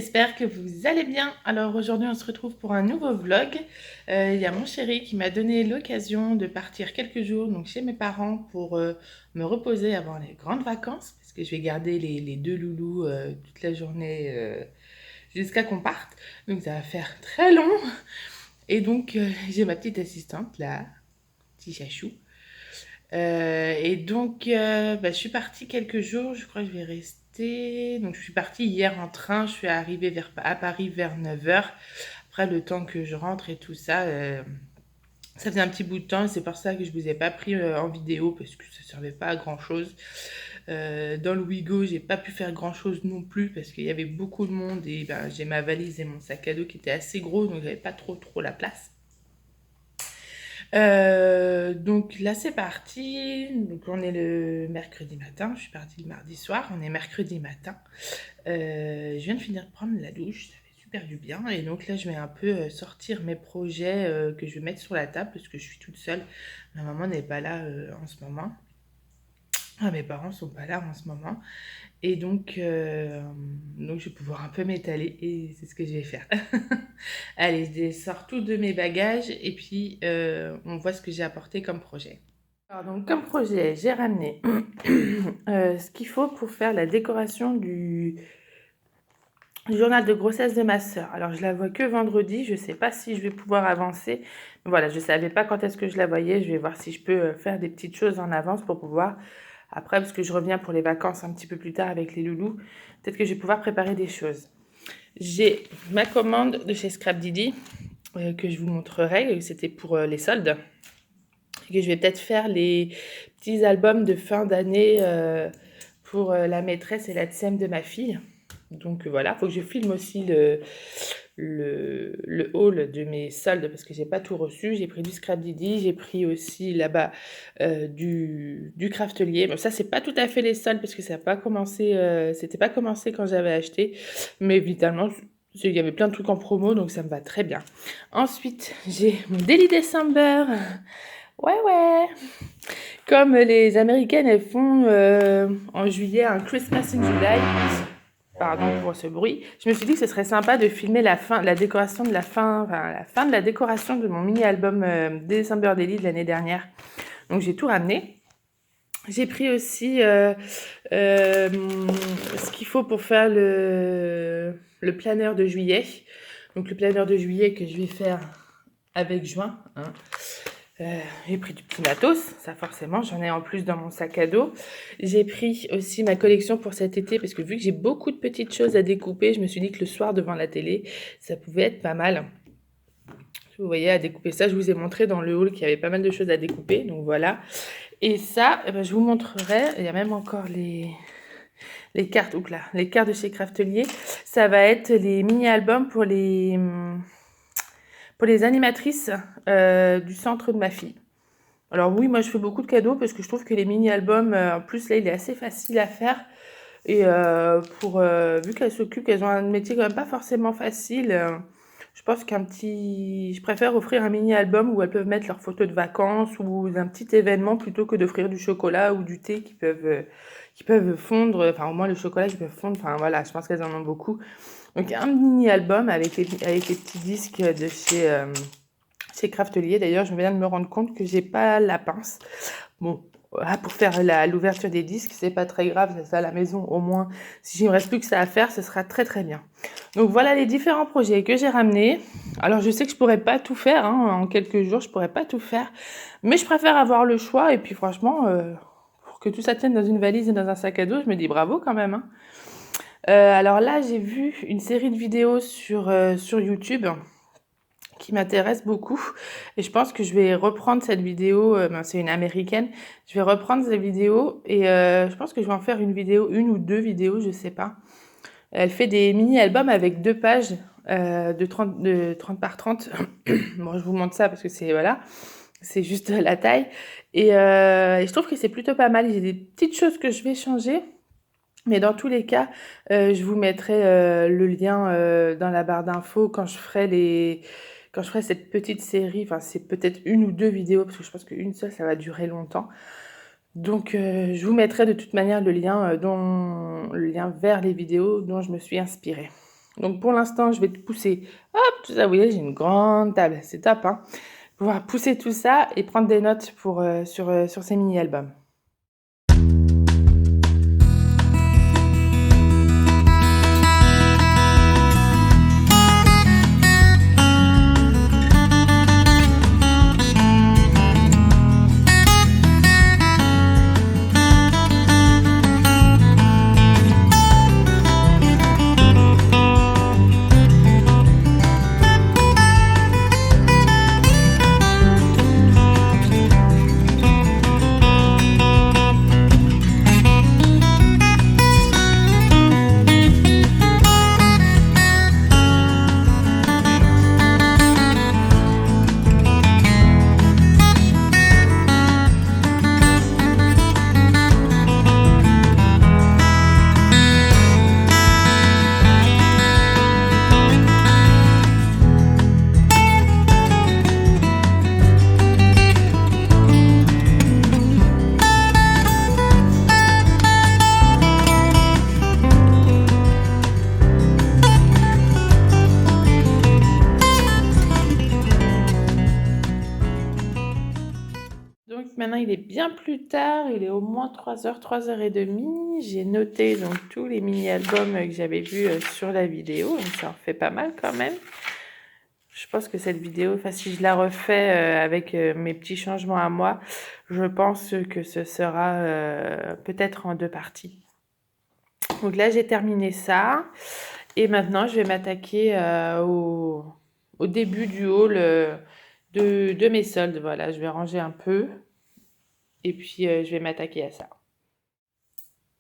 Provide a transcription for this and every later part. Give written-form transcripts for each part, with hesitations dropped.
j'espère que vous allez bien. Alors aujourd'hui on se retrouve pour un nouveau vlog. Il y a mon chéri qui m'a donné l'occasion de partir quelques jours donc chez mes parents pour me reposer avant les grandes vacances parce que je vais garder les deux loulous toute la journée jusqu'à qu'on parte. Donc ça va faire très long. Et donc j'ai ma petite assistante là, petit chachou. Je suis partie quelques jours, je crois que je vais rester. Donc, je suis partie hier en train, je suis arrivée à Paris vers 9 h. Après, le temps que je rentre et tout ça, ça faisait un petit bout de temps et c'est pour ça que je ne vous ai pas pris en vidéo parce que ça ne servait pas à grand chose. Dans le Ouigo, j'ai pas pu faire grand chose non plus parce qu'il y avait beaucoup de monde et j'ai ma valise et mon sac à dos qui étaient assez gros donc j'avais pas trop la place. Donc là c'est parti, donc on est le mercredi matin, je suis partie le mardi soir, on est mercredi matin. Je viens de finir de prendre la douche, ça fait super du bien et donc là je vais un peu sortir mes projets que je vais mettre sur la table parce que je suis toute seule, ma maman n'est pas là en ce moment. Mes parents sont pas là en ce moment et donc je vais pouvoir un peu m'étaler et c'est ce que je vais faire. Allez, je sors tout de mes bagages et puis on voit ce que j'ai apporté comme projet. Alors donc comme projet, j'ai ramené ce qu'il faut pour faire la décoration du journal de grossesse de ma sœur. Alors je la vois que vendredi, je sais pas si je vais pouvoir avancer. Voilà, je savais pas quand est-ce que je la voyais, je vais voir si je peux faire des petites choses en avance pour pouvoir, après parce que je reviens pour les vacances un petit peu plus tard avec les loulous, peut-être que je vais pouvoir préparer des choses. J'ai ma commande de chez Scrap Didi que je vous montrerai, c'était pour les soldes. Et que je vais peut-être faire les petits albums de fin d'année pour la maîtresse et la TSEM de ma fille. Donc voilà, il faut que je filme aussi le haul de mes soldes parce que j'ai pas tout reçu. J'ai pris du Scrap Didi, j'ai pris aussi là-bas du Craftelier. Bon, ça c'est pas tout à fait les soldes parce que ça n'a pas commencé, c'était pas commencé quand j'avais acheté, mais évidemment il y avait plein de trucs en promo donc ça me va très bien. Ensuite j'ai mon Daily December. Ouais. Comme les Américaines elles font en juillet un Christmas in July. Pardon pour ce bruit. Je me suis dit que ce serait sympa de filmer la fin de la décoration de la fin de la décoration de mon mini-album December Daily de l'année dernière. Donc j'ai tout ramené. J'ai pris aussi ce qu'il faut pour faire le planeur de juillet. Donc le planeur de juillet que je vais faire avec juin. J'ai pris du petit matos, ça forcément, j'en ai en plus dans mon sac à dos. J'ai pris aussi ma collection pour cet été parce que vu que j'ai beaucoup de petites choses à découper, je me suis dit que le soir devant la télé, ça pouvait être pas mal. Vous voyez, à découper ça, je vous ai montré dans le haul qu'il y avait pas mal de choses à découper, donc voilà. Et ça, je vous montrerai, il y a même encore les cartes, les cartes de chez Craftelier. Ça va être les mini-albums pour les animatrices du centre de ma fille. Alors oui, moi je fais beaucoup de cadeaux parce que je trouve que les mini-albums, en plus là il est assez facile à faire. Et vu qu'elles s'occupent, qu'elles ont un métier quand même pas forcément facile, je pense je préfère offrir un mini-album où elles peuvent mettre leurs photos de vacances ou un petit événement plutôt que d'offrir du chocolat ou du thé qui peuvent fondre, enfin au moins le chocolat qui peuvent fondre, enfin voilà, je pense qu'elles en ont beaucoup. Donc un mini-album avec les petits disques de chez Craftelier. D'ailleurs, je viens de me rendre compte que j'ai pas la pince. Bon, pour faire l'ouverture des disques, c'est pas très grave, c'est ça à la maison au moins. Si il me reste plus que ça à faire, ce sera très très bien. Donc voilà les différents projets que j'ai ramenés. Alors je sais que je pourrais pas tout faire, en quelques jours, je pourrais pas tout faire, mais je préfère avoir le choix et puis franchement, pour que tout ça tienne dans une valise et dans un sac à dos, je me dis bravo quand même. Alors là, j'ai vu une série de vidéos sur YouTube qui m'intéresse beaucoup et je pense que je vais reprendre cette vidéo, c'est une américaine, je vais reprendre cette vidéo et je pense que je vais en faire une ou deux vidéos, je sais pas. Elle fait des mini-albums avec 2 pages de 30 par 30. Bon, je vous montre ça parce que c'est juste la taille et je trouve que c'est plutôt pas mal. J'ai des petites choses que je vais changer, mais dans tous les cas, je vous mettrai le lien dans la barre d'infos quand je ferai cette petite série. Enfin, c'est peut-être une ou deux vidéos parce que je pense qu'une seule, ça va durer longtemps. Donc, je vous mettrai de toute manière le lien vers les vidéos dont je me suis inspirée. Donc pour l'instant, je vais pousser, hop, tout ça. Vous voyez, j'ai une grande table, c'est top, hein. Pouvoir pousser tout ça et prendre des notes pour, sur ces mini-albums. Donc maintenant, il est bien plus tard, il est au moins 3h, 3h30. J'ai noté donc tous les mini-albums que j'avais vus sur la vidéo, donc ça en fait pas mal quand même. Je pense que cette vidéo, enfin si je la refais avec mes petits changements à moi, je pense que ce sera peut-être en 2 parties. Donc là, j'ai terminé ça. Et maintenant, je vais m'attaquer au début du haul de mes soldes. Voilà, je vais ranger un peu. Et puis, je vais m'attaquer à ça.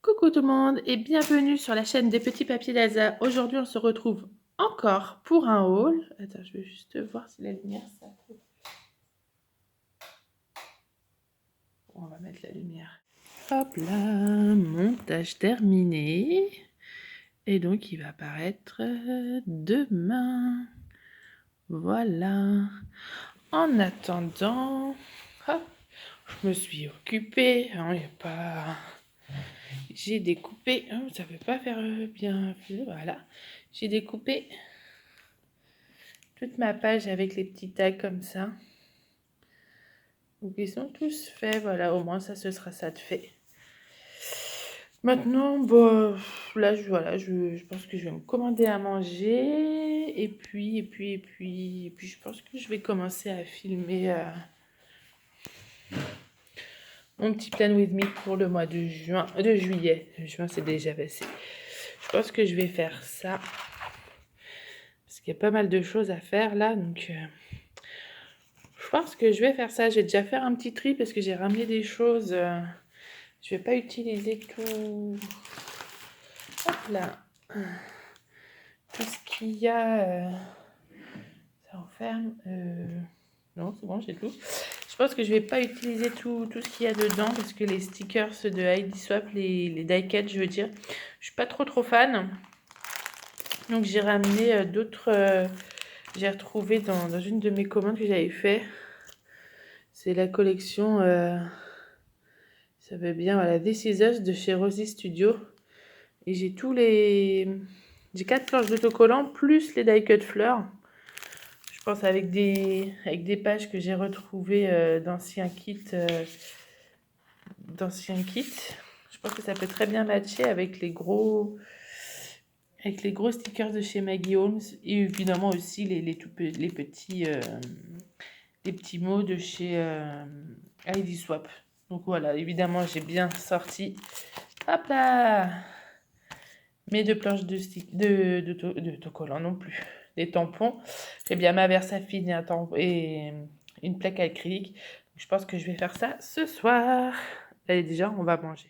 Coucou tout le monde et bienvenue sur la chaîne des petits papiers d'Elsa. Aujourd'hui, on se retrouve encore pour un haul. Attends, je vais juste voir si la lumière, ça fait. On va mettre la lumière. Hop là, montage terminé. Et donc, il va apparaître demain. Voilà. En attendant, hop, je me suis occupée. Hein, y a pas... J'ai découpé. Oh, ça ne veut pas faire bien. Voilà. J'ai découpé toute ma page avec les petits tags comme ça. Donc, ils sont tous faits. Voilà, au moins, ça, ce sera ça de fait. Maintenant, bah, là, je pense que je vais me commander à manger. Et puis, je pense que je vais commencer à filmer mon petit plan with me pour le mois de juillet. Juin, c'est déjà passé. Je pense que je vais faire ça. Parce qu'il y a pas mal de choses à faire là. Donc, je pense que je vais faire ça. Je vais déjà faire un petit tri parce que j'ai ramené des choses. Je vais pas utiliser tout. Hop là. Tout ce qu'il y a. Ça enferme. Non, c'est bon, j'ai tout. Je pense que je vais pas utiliser tout ce qu'il y a dedans parce que les stickers de ID Swap, les die-cut, je veux dire, je suis pas trop fan. Donc j'ai ramené d'autres. J'ai retrouvé dans une de mes commandes que j'avais fait. C'est la collection. Ça va bien, voilà, This Is Us de chez Rosie Studio. Et j'ai j'ai 4 planches d'autocollants plus les die-cut fleurs. Je pense avec des pages que j'ai retrouvées d'anciens kits. Je pense que ça peut très bien matcher avec les gros stickers de chez Maggie Holmes. Et évidemment aussi les petits mots de chez ID Swap. Donc voilà, évidemment, j'ai bien sorti, hop là, mes 2 planches d'autocollants non plus, des tampons. J'ai bien ma Versafine et une plaque acrylique. Je pense que je vais faire ça ce soir. Allez, déjà, on va manger.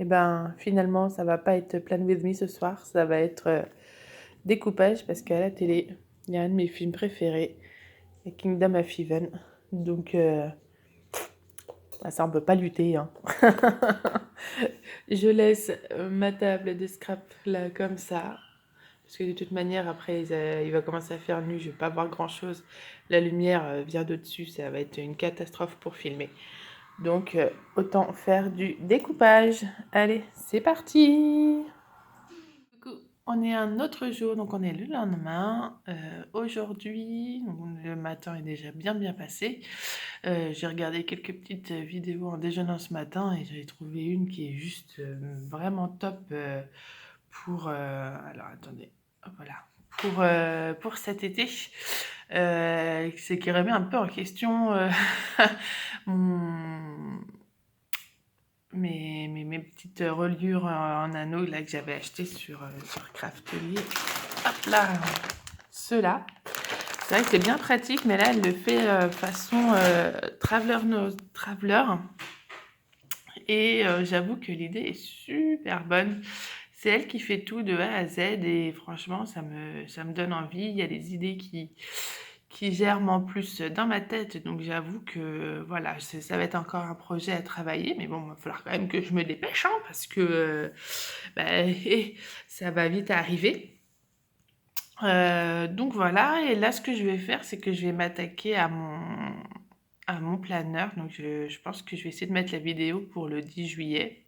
Et ben finalement, ça va pas être Plan With Me ce soir, ça va être découpage parce qu'à la télé, il y a un de mes films préférés, Kingdom of Heaven. Donc ça on peut pas lutter, hein. Je laisse ma table de scrap là comme ça. Parce que de toute manière, après, il va commencer à faire nuit, je vais pas voir grand-chose. La lumière vient de dessus, ça va être une catastrophe pour filmer. Donc, autant faire du découpage. Allez, c'est parti! Du coup, on est un autre jour, donc on est le lendemain. Aujourd'hui, le matin est déjà bien passé. J'ai regardé quelques petites vidéos en déjeunant ce matin et j'ai trouvé une qui est juste vraiment top alors attendez, hop, voilà. Pour cet été, c'est qui remet un peu en question mon, mes petites reliures en anneaux là que j'avais acheté sur Craftelier. Hop là, ceux-là. C'est vrai que c'est bien pratique, mais là elle le fait façon traveler. Et j'avoue que l'idée est super bonne. C'est elle qui fait tout de A à Z et franchement, ça me donne envie. Il y a des idées qui germent en plus dans ma tête. Donc j'avoue que voilà, ça va être encore un projet à travailler. Mais bon, il va falloir quand même que je me dépêche hein, parce que ça va vite arriver. Donc voilà, et là ce que je vais faire, c'est que je vais m'attaquer à mon planeur. Donc je pense que je vais essayer de mettre la vidéo pour le 10 juillet.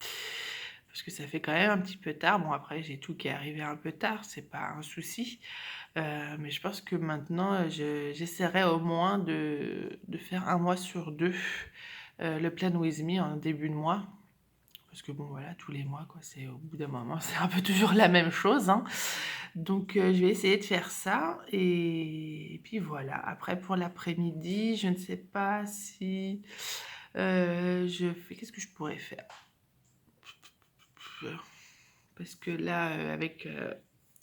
Parce que ça fait quand même un petit peu tard. Bon après j'ai tout qui est arrivé un peu tard, c'est pas un souci. Mais je pense que maintenant j'essaierai au moins de faire un mois sur deux le Plan With Me en début de mois. Parce que bon voilà, tous les mois, quoi, c'est au bout d'un moment, c'est un peu toujours la même chose, hein. Donc je vais essayer de faire ça et puis voilà. Après pour l'après-midi, je ne sais pas si je fais qu'est-ce que je pourrais faire? Parce que là, avec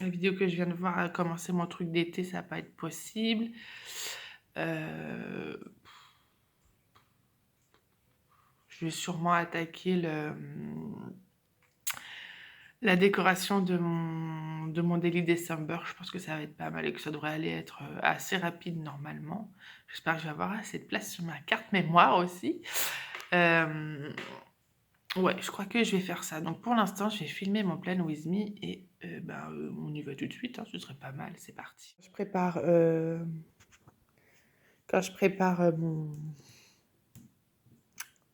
la vidéo que je viens de voir à commencer mon truc d'été, ça va pas être possible. Je vais sûrement attaquer la décoration de mon Daily December. Je pense que ça va être pas mal et que ça devrait aller être assez rapide normalement. J'espère que je vais avoir assez de place sur ma carte mémoire aussi. Ouais, je crois que je vais faire ça. Donc pour l'instant, je vais filmer mon Plan With Me et on y va tout de suite, hein, ce serait pas mal, c'est parti. Quand je prépare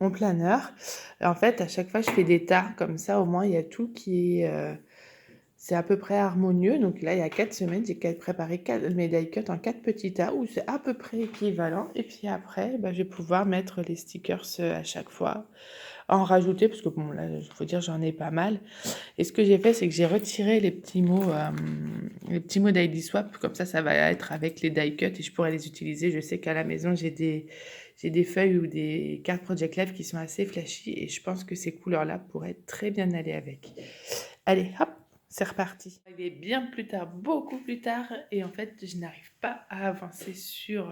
mon planeur, en fait, à chaque fois, je fais des tas comme ça, au moins, il y a tout qui est... c'est à peu près harmonieux. Donc là, il y a 4 semaines, j'ai préparé mes die cuts en 4 petits tas où c'est à peu près équivalent. Et puis après, je vais pouvoir mettre les stickers à chaque fois, en rajouter, parce que bon, là, il faut dire, j'en ai pas mal. Et ce que j'ai fait, c'est que j'ai retiré les petits mots d'ID Swap. Comme ça va être avec les die cuts et je pourrais les utiliser. Je sais qu'à la maison, j'ai des feuilles ou des cartes Project Life qui sont assez flashy et je pense que ces couleurs-là pourraient très bien aller avec. Allez, hop, c'est reparti. Il est bien plus tard, beaucoup plus tard, et en fait, je n'arrive pas à avancer sur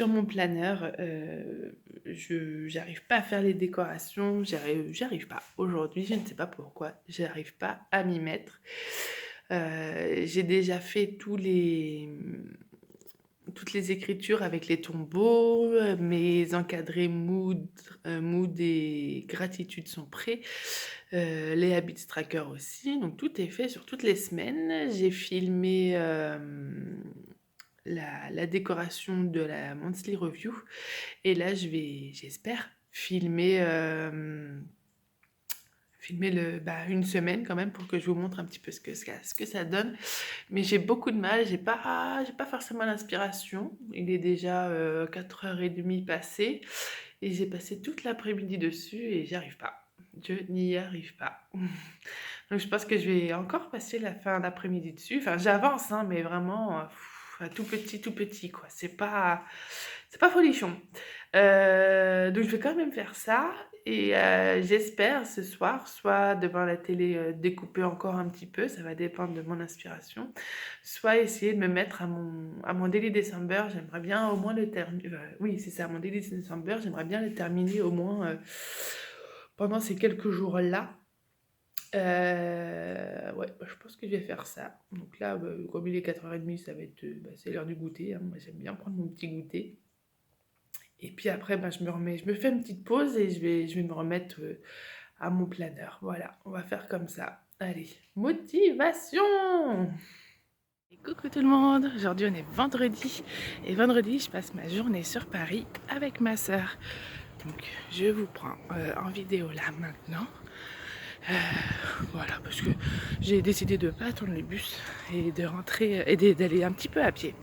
mon planeur. J'arrive pas à faire les décorations, j'arrive pas. Aujourd'hui, je ne sais pas pourquoi, j'arrive pas à m'y mettre. J'ai déjà fait toutes les écritures avec les tombeaux, mes encadrés mood et gratitude sont prêts, les habits tracker aussi, donc tout est fait sur toutes les semaines. J'ai filmé la décoration de la monthly review et là j'espère filmer une semaine quand même pour que je vous montre un petit peu ce que ça donne. Mais j'ai beaucoup de mal, j'ai pas forcément l'inspiration. Il est déjà 4h30 passé et j'ai passé toute l'après-midi dessus et j'y arrive pas. Je n'y arrive pas. Donc je pense que je vais encore passer la fin d'après-midi dessus. Enfin j'avance, hein, mais vraiment tout petit quoi. C'est pas folichon. Donc je vais quand même faire ça et j'espère ce soir, soit devant la télé découper encore un petit peu, ça va dépendre de mon inspiration, soit essayer de me mettre à mon Daily December. J'aimerais bien au moins le terminer. Oui, c'est ça, mon Daily December. J'aimerais bien le terminer au moins pendant ces quelques jours-là. Ouais, je pense que je vais faire ça. Donc là, comme il est 4h30, ça va être, c'est l'heure du goûter, hein. Moi, j'aime bien prendre mon petit goûter. Et puis après, je me fais une petite pause et je vais me remettre à mon planeur. Voilà, on va faire comme ça. Allez, motivation! Et coucou tout le monde, aujourd'hui on est vendredi et vendredi je passe ma journée sur Paris avec ma soeur. Donc je vous prends en vidéo là maintenant. Voilà, parce que j'ai décidé de ne pas attendre le bus et de rentrer et d'aller un petit peu à pied.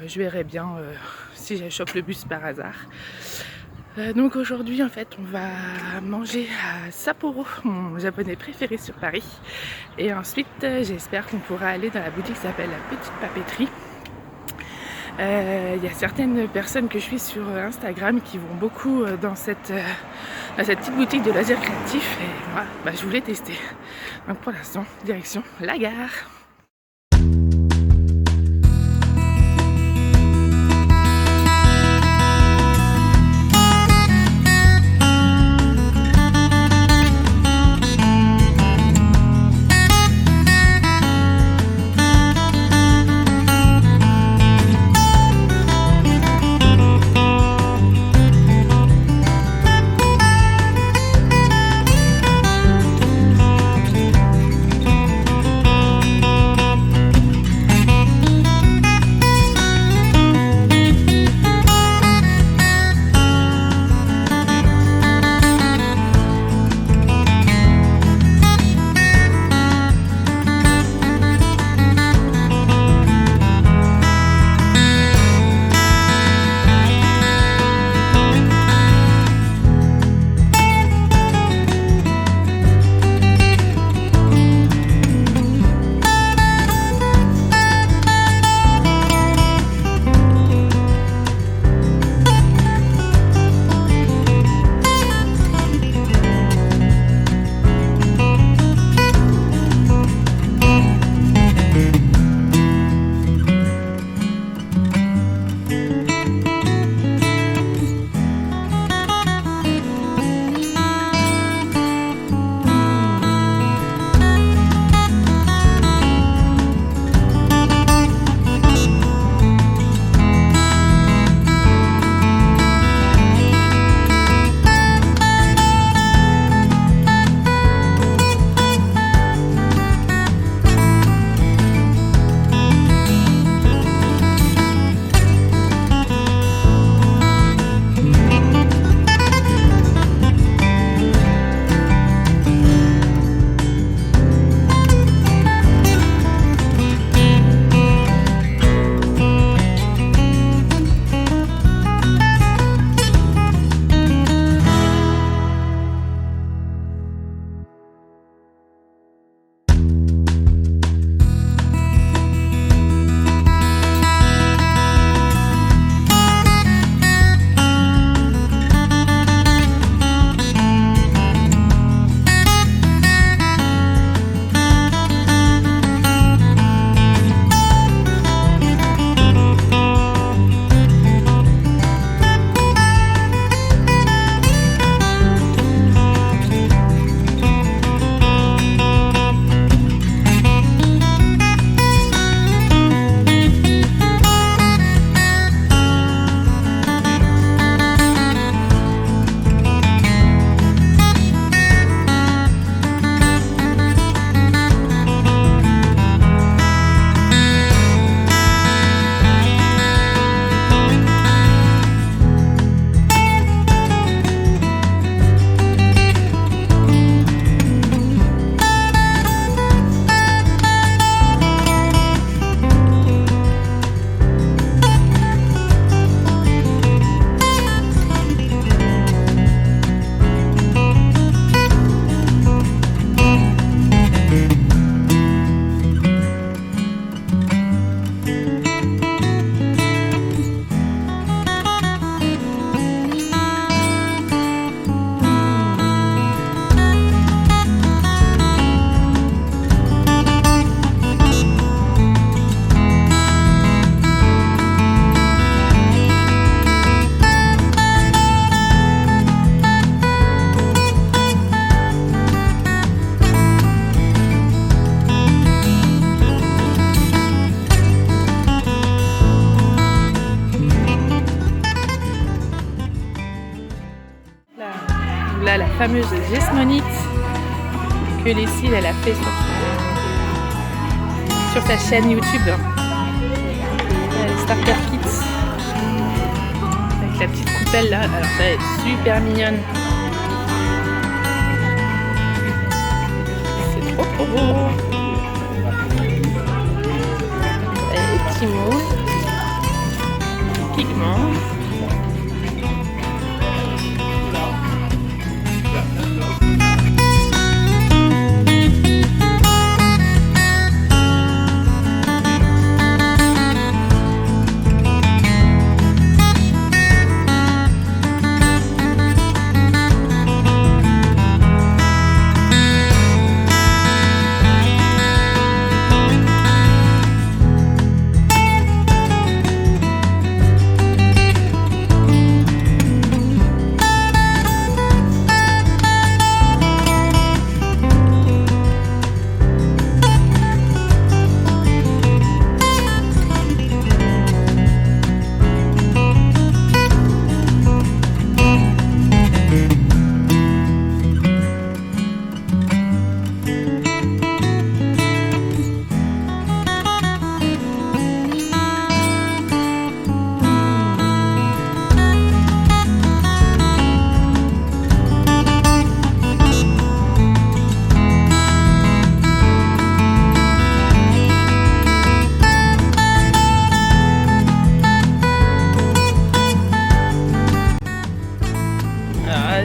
Je verrai bien si je chope le bus par hasard. Donc aujourd'hui en fait on va manger à Sapporo, mon japonais préféré sur Paris. Et ensuite j'espère qu'on pourra aller dans la boutique qui s'appelle La Petite Papeterie. Il y a certaines personnes que je suis sur Instagram qui vont beaucoup dans cette petite boutique de loisirs créatifs et moi je voulais tester. Donc pour l'instant, direction la gare. fameuse Jesmonite que Leslie elle a fait sur sa chaîne YouTube. Starter Kit avec la petite coupelle là, alors ça va être super mignonne. C'est trop beau. Les petits moules, les pigments.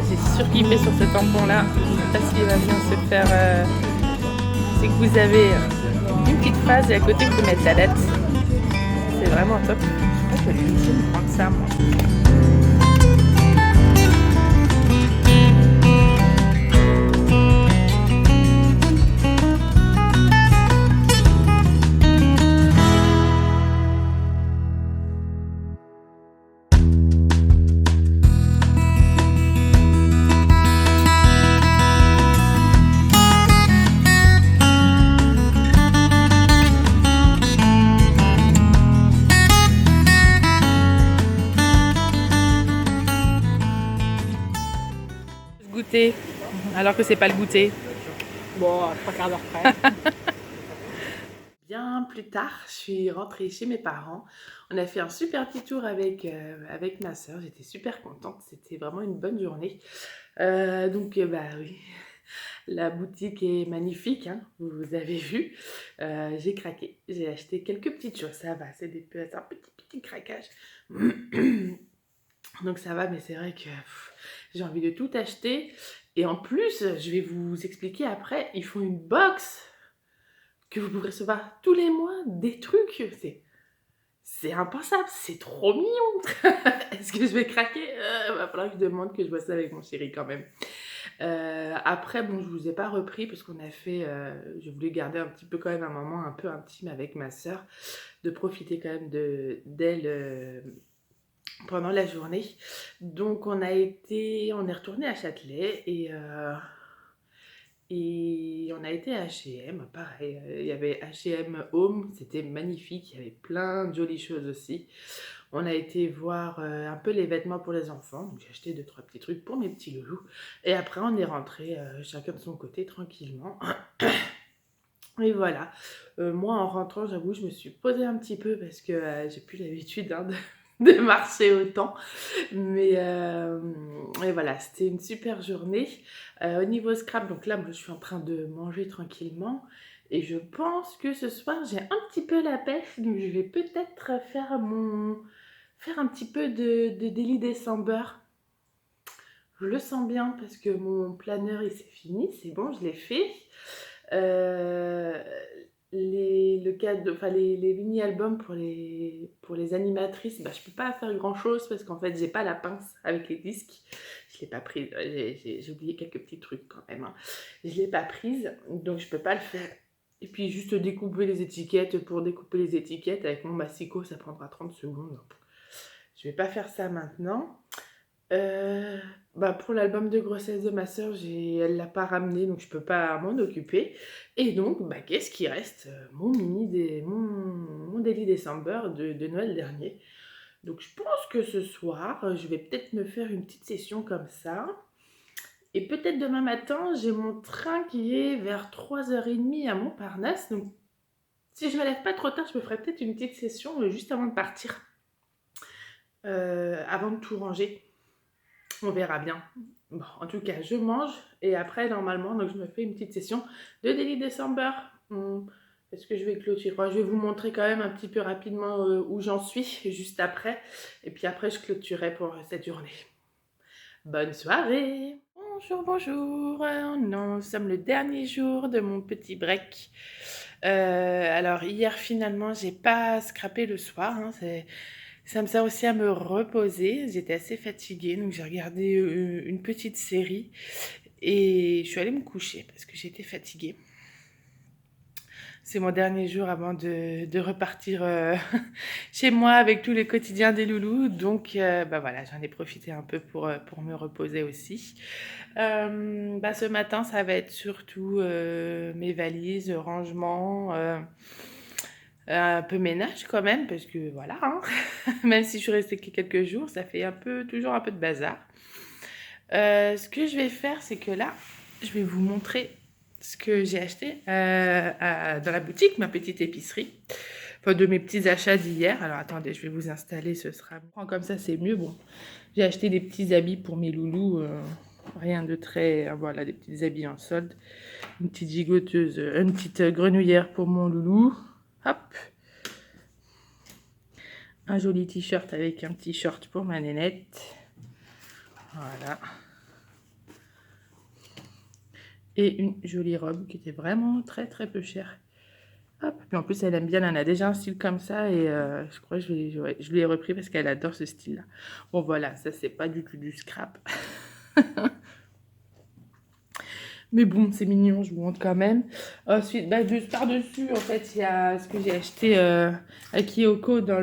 J'ai surkiffé sur ce tampon là. Je ne sais pas s'il va bien se faire. C'est que vous avez une petite phrase et à côté vous pouvez mettre la date. C'est vraiment top. Je sais pas, je vais essayer de prendre ça moi. Goûter alors que c'est pas le goûter. Bon, 3/4 d'heure près. Bien plus tard, je suis rentrée chez mes parents. On a fait un super petit tour avec ma soeur. J'étais super contente. C'était vraiment une bonne journée. Bah oui, la boutique est magnifique, hein, vous avez vu. J'ai craqué. J'ai acheté quelques petites choses. Ça va, c'est un petit craquage. Donc ça va, mais c'est vrai que j'ai envie de tout acheter. Et en plus, je vais vous expliquer après, ils font une box que vous pourrez recevoir tous les mois des trucs. C'est impensable, c'est trop mignon. Est-ce que je vais craquer? Va falloir que je demande que je vois ça avec mon chéri quand même. Après, bon, je vous ai pas repris parce qu'on a fait... je voulais garder un petit peu quand même un moment un peu intime avec ma soeur, de profiter quand même d'elle pendant la journée. Donc on est retourné à Châtelet et on a été à H&M, pareil, il y avait H&M Home, c'était magnifique, il y avait plein de jolies choses aussi. On a été voir un peu les vêtements pour les enfants, donc j'ai acheté 2-3 petits trucs pour mes petits loulous. Et après on est rentré chacun de son côté tranquillement. Et voilà, moi en rentrant, j'avoue, je me suis posée un petit peu parce que j'ai plus l'habitude hein, de marcher autant. Mais et voilà, c'était une super journée. Au niveau scrap, donc là, moi, je suis en train de manger tranquillement. Et je pense que ce soir, j'ai un petit peu la pêche. Donc je vais peut-être faire un petit peu de Daily December. Je le sens bien parce que mon planeur, il s'est fini. C'est bon, je l'ai fait. Les mini-albums pour les animatrices, bah, je peux pas faire grand chose parce qu'en fait j'ai pas la pince avec les disques, je l'ai pas prise, j'ai oublié quelques petits trucs quand même, hein. Je l'ai pas prise donc je peux pas le faire. Et puis juste découper les étiquettes, pour découper les étiquettes avec mon massicot ça prendra 30 secondes. Je vais pas faire ça maintenant. Pour l'album de grossesse de ma soeur, elle l'a pas ramené, donc je peux pas m'en occuper. Et donc, qu'est-ce qui reste? Mon Daily December de Noël dernier. Donc je pense que ce soir, je vais peut-être me faire une petite session comme ça. Et peut-être demain matin, j'ai mon train qui est vers 3h30 à Montparnasse. Donc, si je me lève pas trop tard, je me ferai peut-être une petite session juste avant de partir, avant de tout ranger. On verra bien. Bon, en tout cas, je mange et après, normalement, donc je me fais une petite session de Daily December. Est-ce que je vais clôturer? Je vais vous montrer quand même un petit peu rapidement où j'en suis juste après. Et puis après, je clôturerai pour cette journée. Bonne soirée! Bonjour, bonjour! Nous sommes le dernier jour de mon petit break. Alors, hier, finalement, j'ai pas scrappé le soir. Ça me sert aussi à me reposer. J'étais assez fatiguée, donc j'ai regardé une petite série et je suis allée me coucher parce que j'étais fatiguée. C'est mon dernier jour avant de repartir chez moi avec tous les quotidiens des loulous. Donc, voilà, j'en ai profité un peu pour me reposer aussi. Ce matin, ça va être surtout mes valises, rangement, un peu ménage quand même, parce que voilà, hein. Même si je suis restée que quelques jours, ça fait toujours un peu de bazar. Ce que je vais faire, c'est que là, je vais vous montrer ce que j'ai acheté dans la boutique, ma petite épicerie. Enfin, de mes petits achats d'hier. Alors attendez, je vais vous installer, ce sera comme ça, c'est mieux. Bon, j'ai acheté des petits habits pour mes loulous, rien de très... Voilà, des petits habits en solde. Une petite gigoteuse, une petite grenouillère pour mon loulou. Hop. Un joli t-shirt avec un petit short pour ma nénette. Voilà. Et une jolie robe qui était vraiment très très peu chère. Hop. Puis en plus, elle aime bien, elle en a déjà un style comme ça et je crois que je lui ai repris parce qu'elle adore ce style-là. Bon voilà, ça c'est pas du tout du scrap. Mais bon, c'est mignon, je vous montre quand même. Ensuite, juste par-dessus, en fait, il y a ce que j'ai acheté à Kyoko dans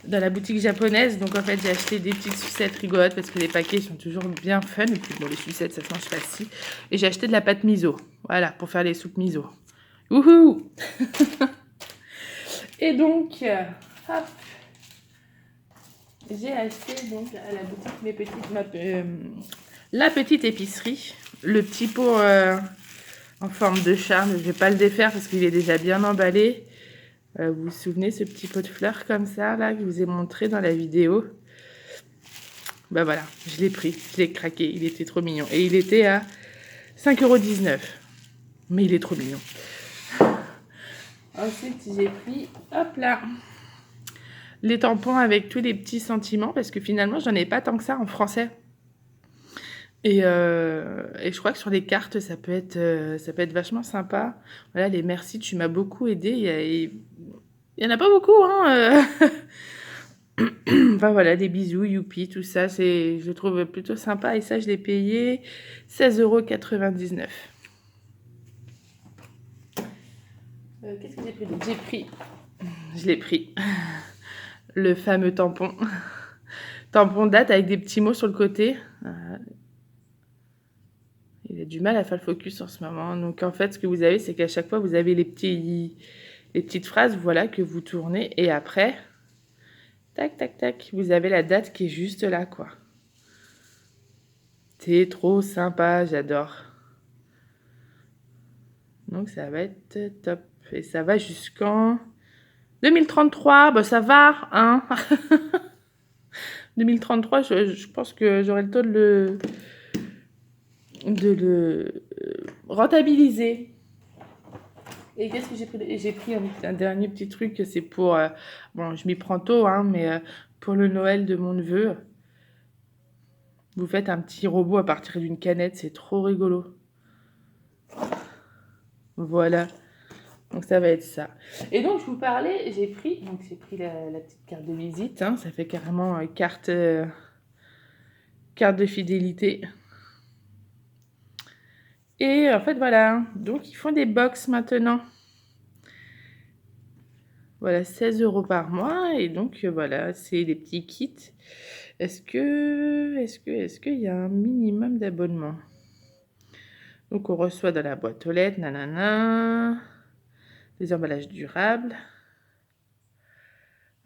la boutique japonaise. Donc en fait, j'ai acheté des petites sucettes rigolotes parce que les paquets sont toujours bien fun. Et puis bon, les sucettes, ça se mange facile. Et j'ai acheté de la pâte miso. Voilà, pour faire les soupes miso. Wouhou! Et donc, hop, j'ai acheté donc à la boutique la petite épicerie, le petit pot en forme de charme. Je vais pas le défaire parce qu'il est déjà bien emballé. Vous vous souvenez ce petit pot de fleurs comme ça là que je vous ai montré dans la vidéo? Voilà, je l'ai pris, je l'ai craqué, il était trop mignon. Et il était à 5,19 €. Mais il est trop mignon. Ensuite, j'ai pris, hop là, les tampons avec tous les petits sentiments parce que finalement, j'en ai pas tant que ça en français. Et je crois que sur les cartes, ça peut être vachement sympa. Voilà, les merci, tu m'as beaucoup aidé. Il y en a pas beaucoup, hein. Enfin voilà, des bisous, youpi, tout ça, je trouve plutôt sympa. Et ça, je l'ai payé 16,99 €. Qu'est-ce que j'ai pris? Je l'ai pris. Le fameux tampon. Tampon date avec des petits mots sur le côté. Il a du mal à faire le focus en ce moment. Donc en fait, ce que vous avez, c'est qu'à chaque fois, vous avez les petites phrases, voilà, que vous tournez. Et après, tac, tac, tac, vous avez la date qui est juste là, quoi. C'est trop sympa, j'adore. Donc ça va être top. Et ça va jusqu'en 2033. Ça va, hein. 2033, je pense que j'aurai le temps de le rentabiliser. Et qu'est-ce que j'ai pris? J'ai pris un dernier petit truc, c'est pour... je m'y prends tôt, hein, mais pour le Noël de mon neveu. Vous faites un petit robot à partir d'une canette, c'est trop rigolo. Voilà. Donc ça va être ça. Et donc je vous parlais, j'ai pris la petite carte de visite, hein, ça fait carrément carte de fidélité. Et en fait voilà, donc ils font des box maintenant. Voilà, 16 € par mois et donc voilà, c'est des petits kits. Est-ce qu'il y a un minimum d'abonnement? Donc on reçoit dans la boîte aux lettres, nanana, des emballages durables.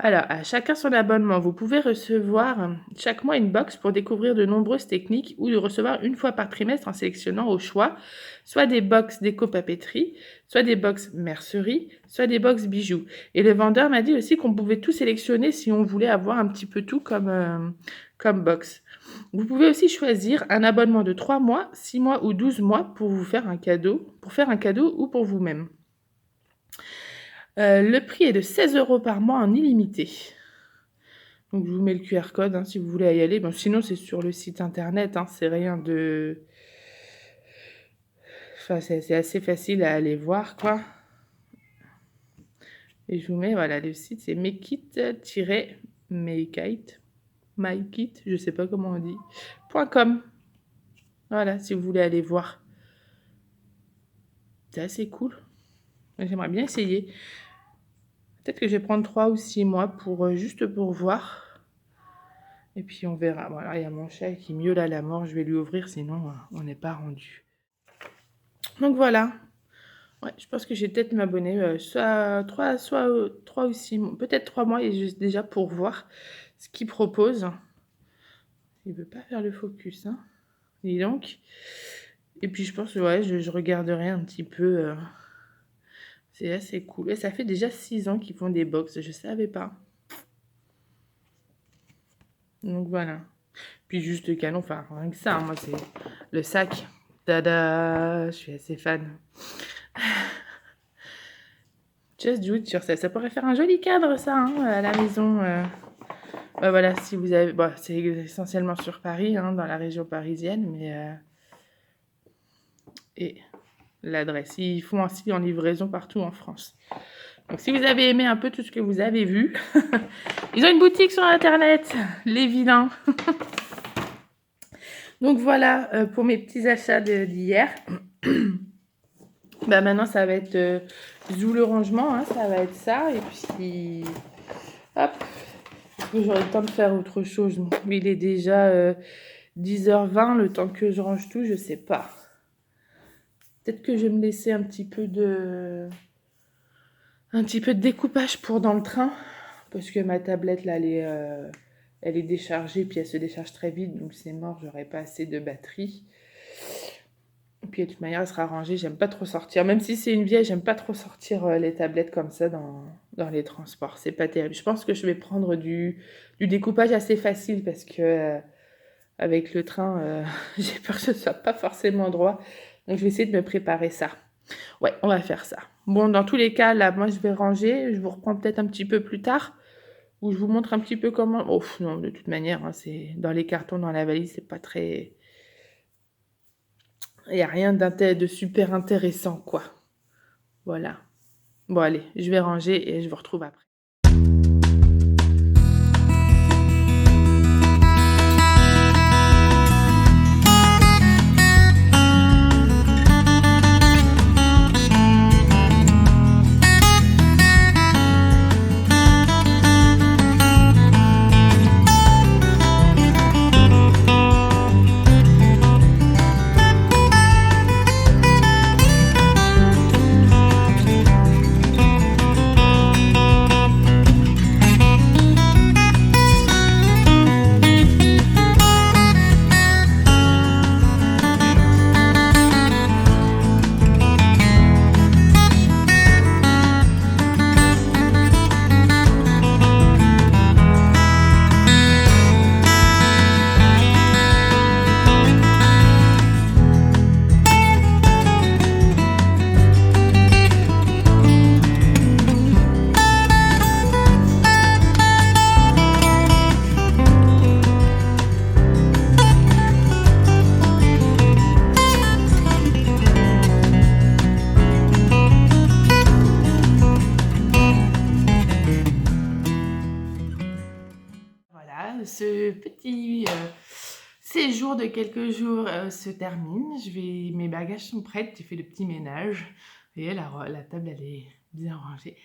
Alors, à chacun son abonnement. Vous pouvez recevoir chaque mois une box pour découvrir de nombreuses techniques ou de recevoir une fois par trimestre en sélectionnant au choix soit des box déco-papeterie, soit des box mercerie, soit des box bijoux. Et le vendeur m'a dit aussi qu'on pouvait tout sélectionner si on voulait avoir un petit peu tout comme box. Vous pouvez aussi choisir un abonnement de 3 mois, 6 mois ou 12 mois pour vous faire un cadeau, ou pour vous-même. Le prix est de 16 € par mois en illimité. Donc je vous mets le QR code hein, si vous voulez y aller. Bon, sinon c'est sur le site internet, hein, c'est rien de... Enfin, c'est assez facile à aller voir, quoi. Et je vous mets, voilà, le site c'est mykit, je sais pas comment on dit, .com. Voilà, si vous voulez aller voir. C'est assez cool. J'aimerais bien essayer. Peut-être que je vais prendre 3 ou 6 mois pour juste pour voir. Et puis on verra. Voilà, il y a mon chat qui miaule à la mort. Je vais lui ouvrir, sinon on n'est pas rendu. Donc voilà. Ouais, je pense que je vais peut-être m'abonner soit 3 ou 6 mois. Peut-être 3 mois et juste déjà pour voir ce qu'il propose. Il veut pas faire le focus, hein. Dis donc. Et puis je pense, ouais, je regarderai un petit peu. C'est assez cool. Et ça fait déjà 6 ans qu'ils font des box. Je savais pas. Donc voilà. Puis juste le canon, enfin rien que ça, hein, moi c'est le sac. Tada, je suis assez fan. Just do it sur ça. Ça pourrait faire un joli cadre ça, hein, à la maison. Bah, voilà, si vous avez... Bon, c'est essentiellement sur Paris, hein, dans la région parisienne, mais... Et l'adresse. Ils font aussi en livraison partout en France. Donc si vous avez aimé un peu tout ce que vous avez vu, ils ont une boutique sur internet, les vilains. Donc voilà pour mes petits achats d'hier. Bah maintenant ça va être Zou le rangement, hein, ça va être ça. Et puis hop, j'aurai le temps de faire autre chose. Il est déjà 10h20, le temps que je range tout, je sais pas. Peut-être que je vais me laisser un petit peu de découpage pour dans le train, parce que ma tablette là elle est déchargée, puis elle se décharge très vite, donc c'est mort, j'aurai pas assez de batterie. Et puis de toute manière elle sera rangée, j'aime pas trop sortir, même si c'est une vieille, j'aime pas trop sortir les tablettes comme ça dans les transports, c'est pas terrible. Je pense que je vais prendre du découpage assez facile, parce que avec le train, j'ai peur que ce soit pas forcément droit, donc je vais essayer de me préparer ça. Ouais, on va faire ça. Bon, dans tous les cas, là, moi, je vais ranger. Je vous reprends peut-être un petit peu plus tard, où je vous montre un petit peu comment... Oh, non, de toute manière, hein, c'est dans les cartons, dans la valise, c'est pas très... Il n'y a rien de super intéressant, quoi. Voilà. Bon, allez, je vais ranger et je vous retrouve après. Ce petit séjour de quelques jours se termine. Mes bagages sont prêts, j'ai fait le petit ménage. Vous voyez, la table, elle est bien rangée.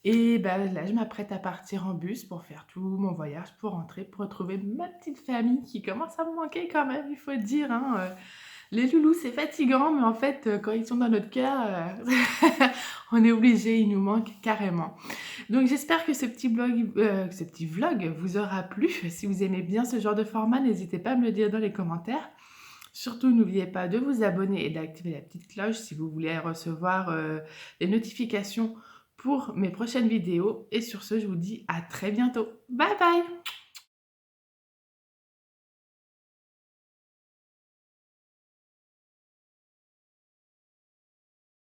Et bah, là, je m'apprête à partir en bus pour faire tout mon voyage, pour rentrer, pour retrouver ma petite famille qui commence à me manquer quand même, il faut le dire. Hein. Les loulous, c'est fatigant, mais en fait, quand ils sont dans notre cœur, on est obligé, ils nous manquent carrément. Donc j'espère que ce petit vlog vous aura plu. Si vous aimez bien ce genre de format, n'hésitez pas à me le dire dans les commentaires. Surtout, n'oubliez pas de vous abonner et d'activer la petite cloche si vous voulez recevoir les notifications pour mes prochaines vidéos. Et sur ce, je vous dis à très bientôt. Bye bye!